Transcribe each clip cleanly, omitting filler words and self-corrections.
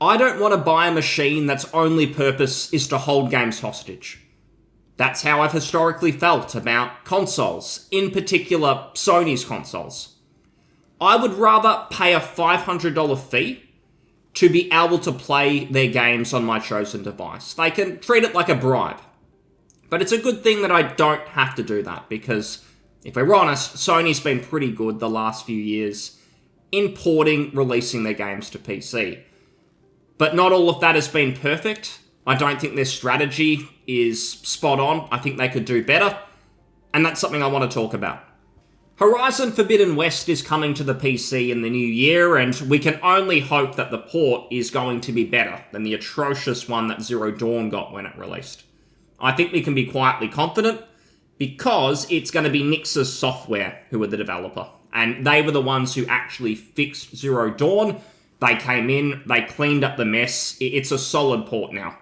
I don't want to buy a machine that's only purpose is to hold games hostage. That's how I've historically felt about consoles, in particular Sony's consoles. I would rather pay a $500 fee to be able to play their games on my chosen device. They can treat it like a bribe. But it's a good thing that I don't have to do that, because if we're honest, Sony's been pretty good the last few years in releasing their games to PC. But not all of that has been perfect. I don't think their strategy is spot on. I think they could do better. And that's something I want to talk about. Horizon Forbidden West is coming to the PC in the new year, and we can only hope that the port is going to be better than the atrocious one that Zero Dawn got when it released. I think we can be quietly confident, because it's going to be Nix's Software who are the developer. And they were the ones who actually fixed Zero Dawn. They came in, they cleaned up the mess. It's a solid port now.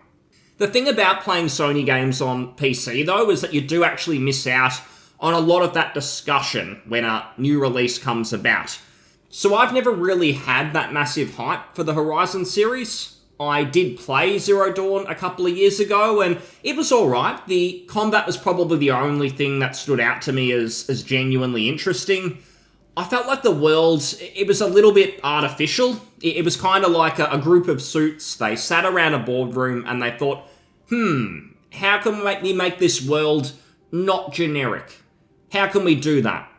The thing about playing Sony games on PC, though, is that you do actually miss out on a lot of that discussion when a new release comes about. So I've never really had that massive hype for the Horizon series. I did play Zero Dawn a couple of years ago, and it was alright. The combat was probably the only thing that stood out to me as genuinely interesting. I felt like the world, it was a little bit artificial. It was kind of like a group of suits. They sat around a boardroom and they thought, how can we make this world not generic? How can we do that?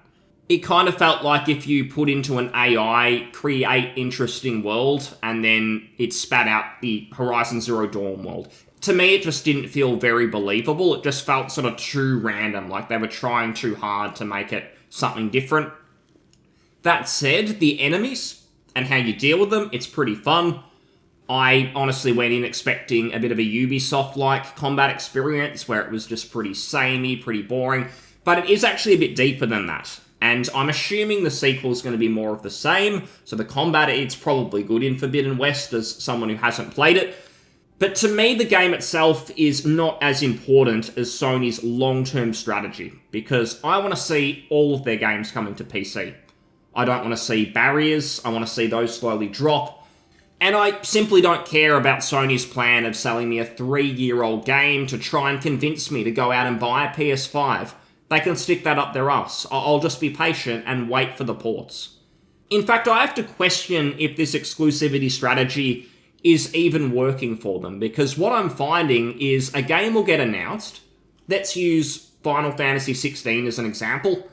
It kind of felt like if you put into an AI, create interesting world, and then it spat out the Horizon Zero Dawn world. To me, it just didn't feel very believable. It just felt sort of too random, like they were trying too hard to make it something different. That said, the enemies and how you deal with them, it's pretty fun. I honestly went in expecting a bit of a Ubisoft-like combat experience where it was just pretty samey, pretty boring, but it is actually a bit deeper than that. And I'm assuming the sequel is going to be more of the same, so the combat, it's probably good in Forbidden West as someone who hasn't played it. But to me, the game itself is not as important as Sony's long-term strategy, because I want to see all of their games coming to PC. I don't want to see barriers, I want to see those slowly drop, and I simply don't care about Sony's plan of selling me a 3-year-old game to try and convince me to go out and buy a PS5. They can stick that up their ass. I'll just be patient and wait for the ports. In fact, I have to question if this exclusivity strategy is even working for them, because what I'm finding is a game will get announced. Let's use Final Fantasy 16 as an example.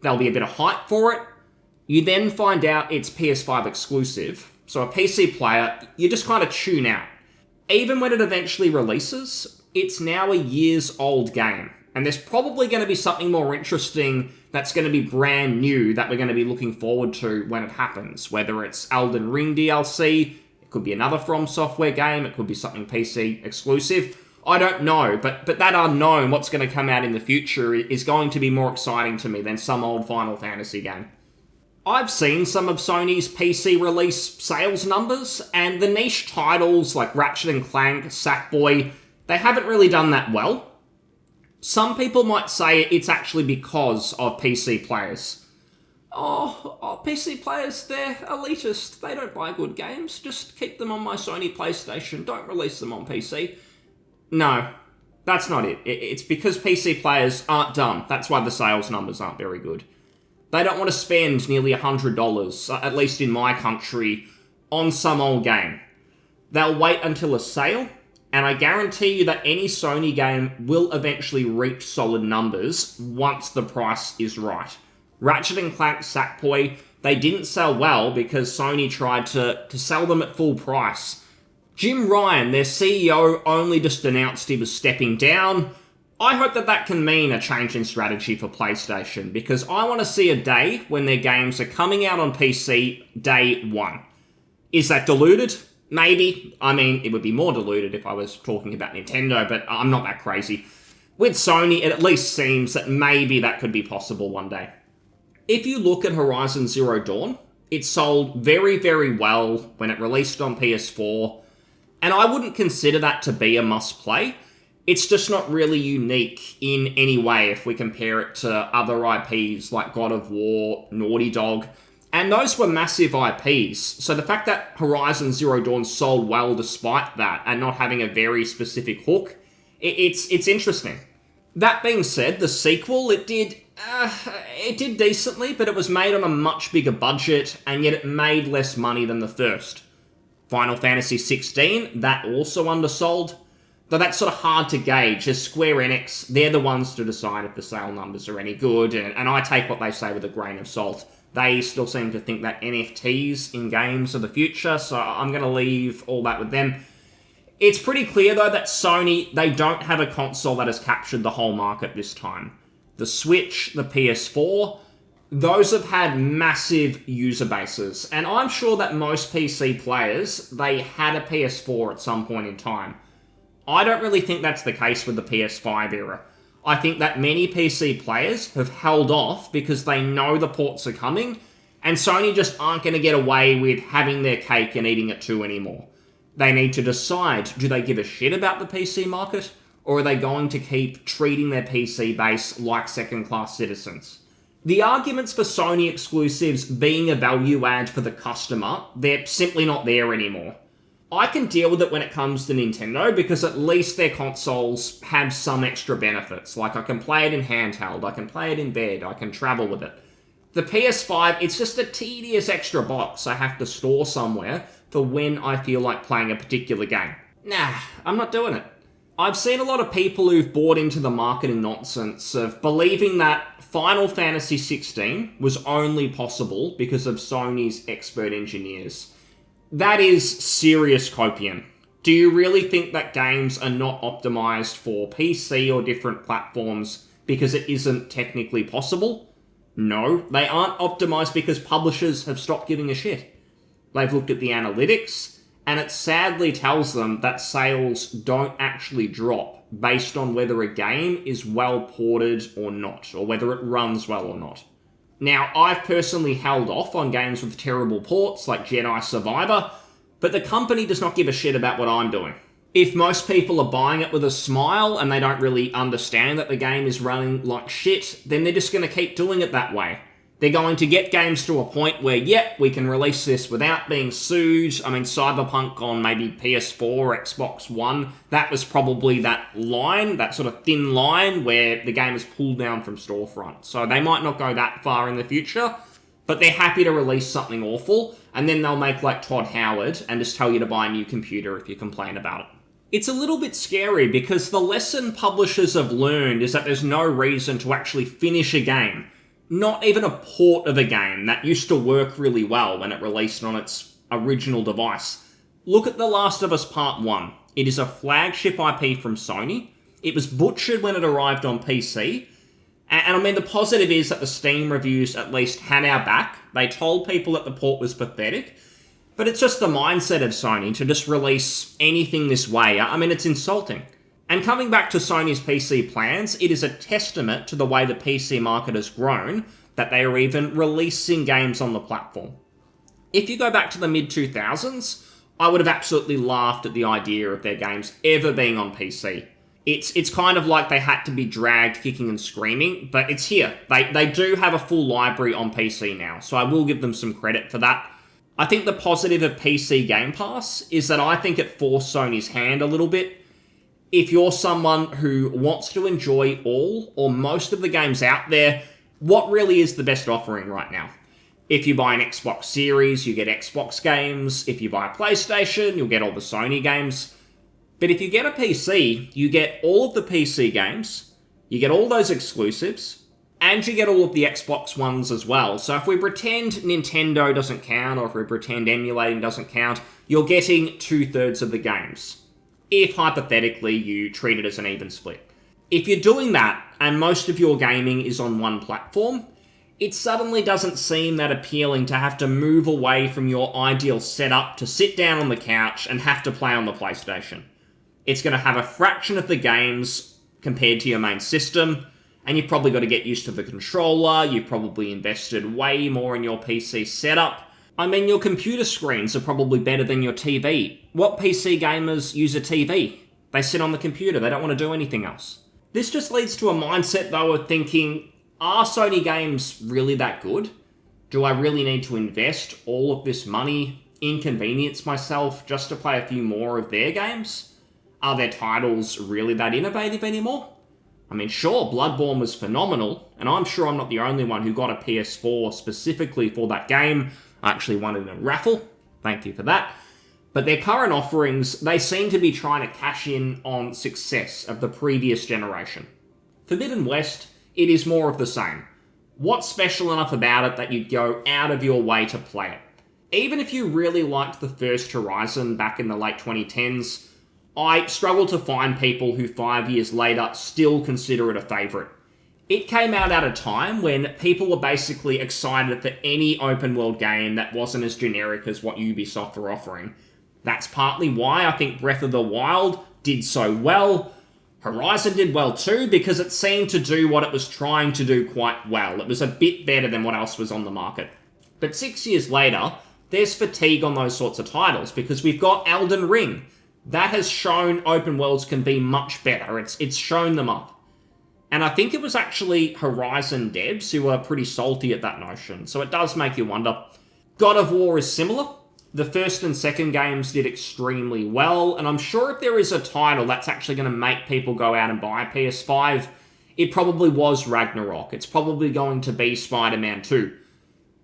There'll be a bit of hype for it. You then find out it's PS5 exclusive, so a PC player, you just kind of tune out. Even when it eventually releases, it's now a years old game, and there's probably going to be something more interesting that's going to be brand new that we're going to be looking forward to when it happens, whether it's Elden Ring DLC, it could be another From Software game, it could be something PC exclusive. I don't know, but that unknown, what's going to come out in the future, is going to be more exciting to me than some old Final Fantasy game. I've seen some of Sony's PC release sales numbers, and the niche titles like Ratchet & Clank, Sackboy, they haven't really done that well. Some people might say it's actually because of PC players. Oh, PC players, they're elitist. They don't buy good games. Just keep them on my Sony PlayStation. Don't release them on PC. No, that's not it. It's because PC players aren't dumb. That's why the sales numbers aren't very good. They don't want to spend nearly $100, at least in my country, on some old game. They'll wait until a sale, and I guarantee you that any Sony game will eventually reach solid numbers once the price is right. Ratchet & Clank Sackboy, they didn't sell well because Sony tried to sell them at full price. Jim Ryan, their CEO, only just announced he was stepping down. I hope that can mean a change in strategy for PlayStation, because I want to see a day when their games are coming out on PC day one. Is that diluted? Maybe. I mean, it would be more diluted if I was talking about Nintendo, but I'm not that crazy. With Sony, it at least seems that maybe that could be possible one day. If you look at Horizon Zero Dawn, it sold very, very well when it released on PS4, and I wouldn't consider that to be a must-play. It's just not really unique in any way if we compare it to other IPs like God of War, Naughty Dog, And those were massive IPs, so the fact that Horizon Zero Dawn sold well despite that, and not having a very specific hook, it's interesting. That being said, the sequel, it did decently, but it was made on a much bigger budget, and yet it made less money than the first. Final Fantasy XVI, that also undersold, though that's sort of hard to gauge, as Square Enix, they're the ones to decide if the sale numbers are any good, and I take what they say with a grain of salt. They still seem to think that NFTs in games are the future, so I'm going to leave all that with them. It's pretty clear, though, that Sony, they don't have a console that has captured the whole market this time. The Switch, the PS4, those have had massive user bases, and I'm sure that most PC players, they had a PS4 at some point in time. I don't really think that's the case with the PS5 era. I think that many PC players have held off because they know the ports are coming, and Sony just aren't going to get away with having their cake and eating it too anymore. They need to decide, do they give a shit about the PC market, or are they going to keep treating their PC base like second-class citizens? The arguments for Sony exclusives being a value add for the customer, they're simply not there anymore. I can deal with it when it comes to Nintendo, because at least their consoles have some extra benefits. Like, I can play it in handheld, I can play it in bed, I can travel with it. The PS5, it's just a tedious extra box I have to store somewhere for when I feel like playing a particular game. Nah, I'm not doing it. I've seen a lot of people who've bought into the marketing nonsense of believing that Final Fantasy XVI was only possible because of Sony's expert engineers. That is serious copium. Do you really think that games are not optimized for PC or different platforms because it isn't technically possible? No, they aren't optimized because publishers have stopped giving a shit. They've looked at the analytics, and it sadly tells them that sales don't actually drop based on whether a game is well ported or not, or whether it runs well or not. Now, I've personally held off on games with terrible ports like Jedi Survivor, but the company does not give a shit about what I'm doing. If most people are buying it with a smile and they don't really understand that the game is running like shit, then they're just going to keep doing it that way. They're going to get games to a point where, yep, we can release this without being sued. I mean, Cyberpunk on maybe PS4, Xbox One, that was probably that line, that sort of thin line where the game is pulled down from storefront. So they might not go that far in the future, but they're happy to release something awful, and then they'll make like Todd Howard and just tell you to buy a new computer if you complain about it. It's a little bit scary because the lesson publishers have learned is that there's no reason to actually finish a game. Not even a port of a game that used to work really well when it released on its original device. Look at The Last of Us Part 1. It is a flagship IP from Sony. It was butchered when it arrived on PC. And I mean, the positive is that the Steam reviews at least had our back. They told people that the port was pathetic. But it's just the mindset of Sony to just release anything this way. I mean, it's insulting. And coming back to Sony's PC plans, it is a testament to the way the PC market has grown that they are even releasing games on the platform. If you go back to the mid-2000s, I would have absolutely laughed at the idea of their games ever being on PC. It's kind of like they had to be dragged kicking and screaming, but it's here. They do have a full library on PC now, so I will give them some credit for that. I think the positive of PC Game Pass is that I think it forced Sony's hand a little bit. If you're someone who wants to enjoy all or most of the games out there, what really is the best offering right now? If you buy an Xbox Series, you get Xbox games. If you buy a PlayStation, you'll get all the Sony games. But if you get a PC, you get all of the PC games, you get all those exclusives, and you get all of the Xbox ones as well. So if we pretend Nintendo doesn't count, or if we pretend emulating doesn't count, you're getting 2/3 of the games. If, hypothetically, you treat it as an even split. If you're doing that, and most of your gaming is on one platform, it suddenly doesn't seem that appealing to have to move away from your ideal setup to sit down on the couch and have to play on the PlayStation. It's going to have a fraction of the games compared to your main system, and you've probably got to get used to the controller, you've probably invested way more in your PC setup. I mean, your computer screens are probably better than your TV. What PC gamers use a TV? They sit on the computer, they don't want to do anything else. This just leads to a mindset, though, of thinking, are Sony games really that good? Do I really need to invest all of this money, inconvenience myself just to play a few more of their games? Are their titles really that innovative anymore? I mean, sure, Bloodborne was phenomenal, and I'm sure I'm not the only one who got a PS4 specifically for that game. I actually won it in a raffle. Thank you for that. But their current offerings, they seem to be trying to cash in on success of the previous generation. Forbidden West, it is more of the same. What's special enough about it that you'd go out of your way to play it? Even if you really liked the first Horizon back in the late 2010s, I struggle to find people who 5 years later still consider it a favourite. It came out at a time when people were basically excited for any open world game that wasn't as generic as what Ubisoft were offering. That's partly why I think Breath of the Wild did so well. Horizon did well too, because it seemed to do what it was trying to do quite well. It was a bit better than what else was on the market. But 6 years later, there's fatigue on those sorts of titles, because we've got Elden Ring. That has shown open worlds can be much better. It's shown them up. And I think it was actually Horizon devs who were pretty salty at that notion, so it does make you wonder. God of War is similar. The first and second games did extremely well, and I'm sure if there is a title that's actually going to make people go out and buy a PS5, it probably was Ragnarok. It's probably going to be Spider-Man 2.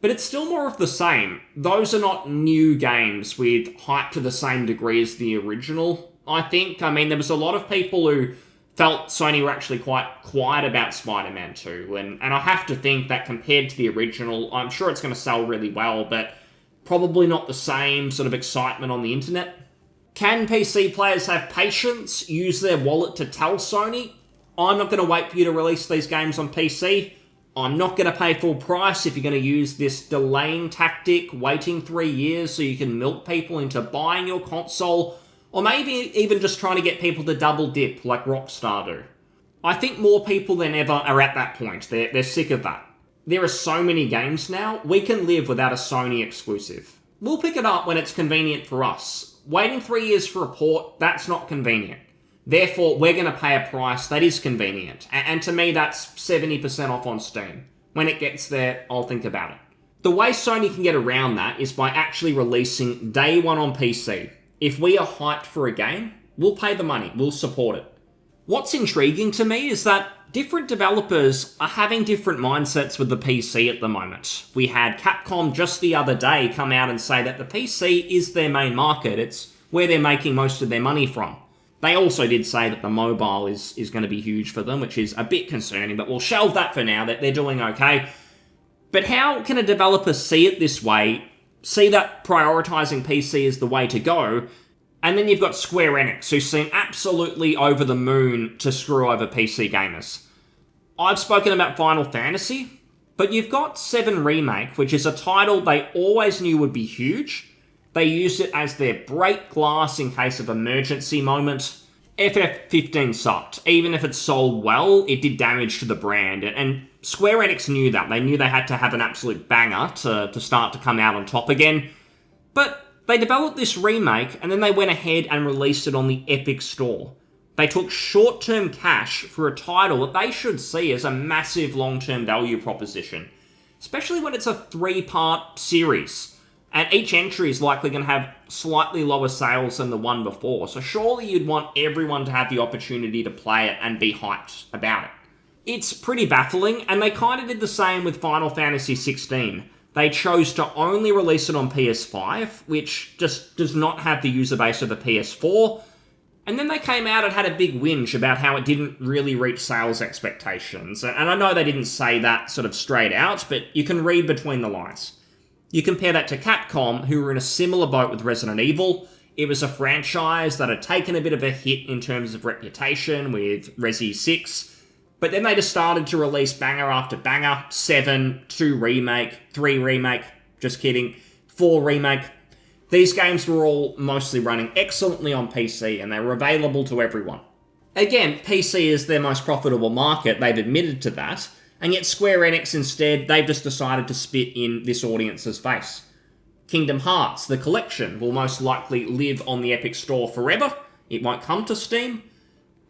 But it's still more of the same. Those are not new games with hype to the same degree as the original, I think. I mean, there was a lot of people who felt Sony were actually quite quiet about Spider-Man 2, and I have to think that compared to the original, I'm sure it's going to sell really well, but probably not the same sort of excitement on the internet. Can PC players have patience, use their wallet to tell Sony, I'm not going to wait for you to release these games on PC. I'm not going to pay full price if you're going to use this delaying tactic, waiting 3 years so you can milk people into buying your console, or maybe even just trying to get people to double dip like Rockstar do. I think more people than ever are at that point. They're sick of that. There are so many games now, we can live without a Sony exclusive. We'll pick it up when it's convenient for us. Waiting 3 years for a port, that's not convenient. Therefore, we're going to pay a price that is convenient. And to me, that's 70% off on Steam. When it gets there, I'll think about it. The way Sony can get around that is by actually releasing day one on PC. If we are hyped for a game, we'll pay the money, we'll support it. What's intriguing to me is that different developers are having different mindsets with the PC at the moment. We had Capcom just the other day come out and say that the PC is their main market. It's where they're making most of their money from. They also did say that the mobile is going to be huge for them, which is a bit concerning, but we'll shelve that for now, that they're doing okay. But how can a developer see it this way, see that prioritizing PC is the way to go, and then you've got Square Enix, who seem absolutely over the moon to screw over PC gamers. I've spoken about Final Fantasy, but you've got 7 Remake, which is a title they always knew would be huge. They used it as their break glass in case of emergency moment. FF15 sucked. Even if it sold well, it did damage to the brand. And Square Enix knew that. They knew they had to have an absolute banger to start to come out on top again. But they developed this remake, and then they went ahead and released it on the Epic Store. They took short-term cash for a title that they should see as a massive long-term value proposition. Especially when it's a 3-part series. And each entry is likely going to have slightly lower sales than the one before. So surely you'd want everyone to have the opportunity to play it and be hyped about it. It's pretty baffling, and they kind of did the same with Final Fantasy 16. They chose to only release it on PS5, which just does not have the user base of the PS4. And then they came out and had a big whinge about how it didn't really reach sales expectations. And I know they didn't say that sort of straight out, but you can read between the lines. You compare that to Capcom, who were in a similar boat with Resident Evil. It was a franchise that had taken a bit of a hit in terms of reputation with Resi 6, but then they just started to release banger after banger. 7, 2 Remake, 3 Remake, just kidding, 4 Remake. These games were all mostly running excellently on PC, and they were available to everyone. Again, PC is their most profitable market, they've admitted to that, and yet Square Enix instead, they've just decided to spit in this audience's face. Kingdom Hearts, the collection, will most likely live on the Epic Store forever. It won't come to Steam.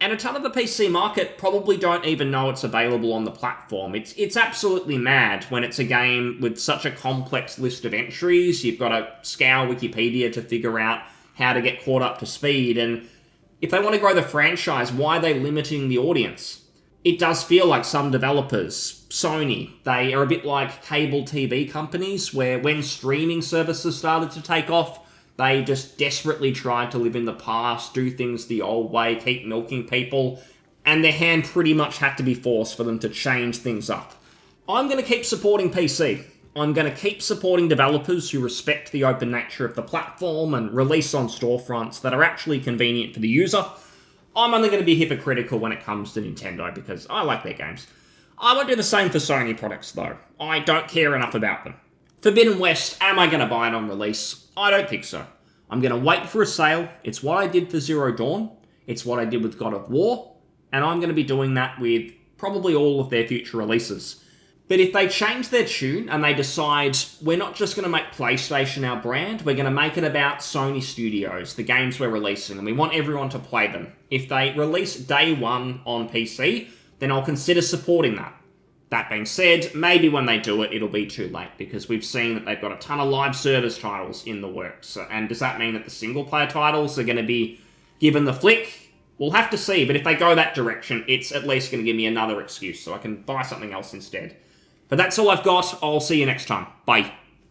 And a ton of the PC market probably don't even know it's available on the platform. It's absolutely mad when it's a game with such a complex list of entries. You've got to scour Wikipedia to figure out how to get caught up to speed. And if they want to grow the franchise, why are they limiting the audience? It does feel like some developers, Sony, they are a bit like cable TV companies, where when streaming services started to take off, they just desperately tried to live in the past, do things the old way, keep milking people, and their hand pretty much had to be forced for them to change things up. I'm going to keep supporting PC. I'm going to keep supporting developers who respect the open nature of the platform and release on storefronts that are actually convenient for the user. I'm only going to be hypocritical when it comes to Nintendo because I like their games. I won't do the same for Sony products though. I don't care enough about them. Forbidden West, am I going to buy it on release? I don't think so. I'm going to wait for a sale. It's what I did for Zero Dawn. It's what I did with God of War. And I'm going to be doing that with probably all of their future releases. But if they change their tune and they decide, we're not just going to make PlayStation our brand, we're going to make it about Sony Studios, the games we're releasing, and we want everyone to play them. If they release day one on PC, then I'll consider supporting that. That being said, maybe when they do it, it'll be too late, because we've seen that they've got a ton of live service titles in the works. And does that mean that the single-player titles are going to be given the flick? We'll have to see, but if they go that direction, it's at least going to give me another excuse, so I can buy something else instead. But that's all I've got. I'll see you next time. Bye.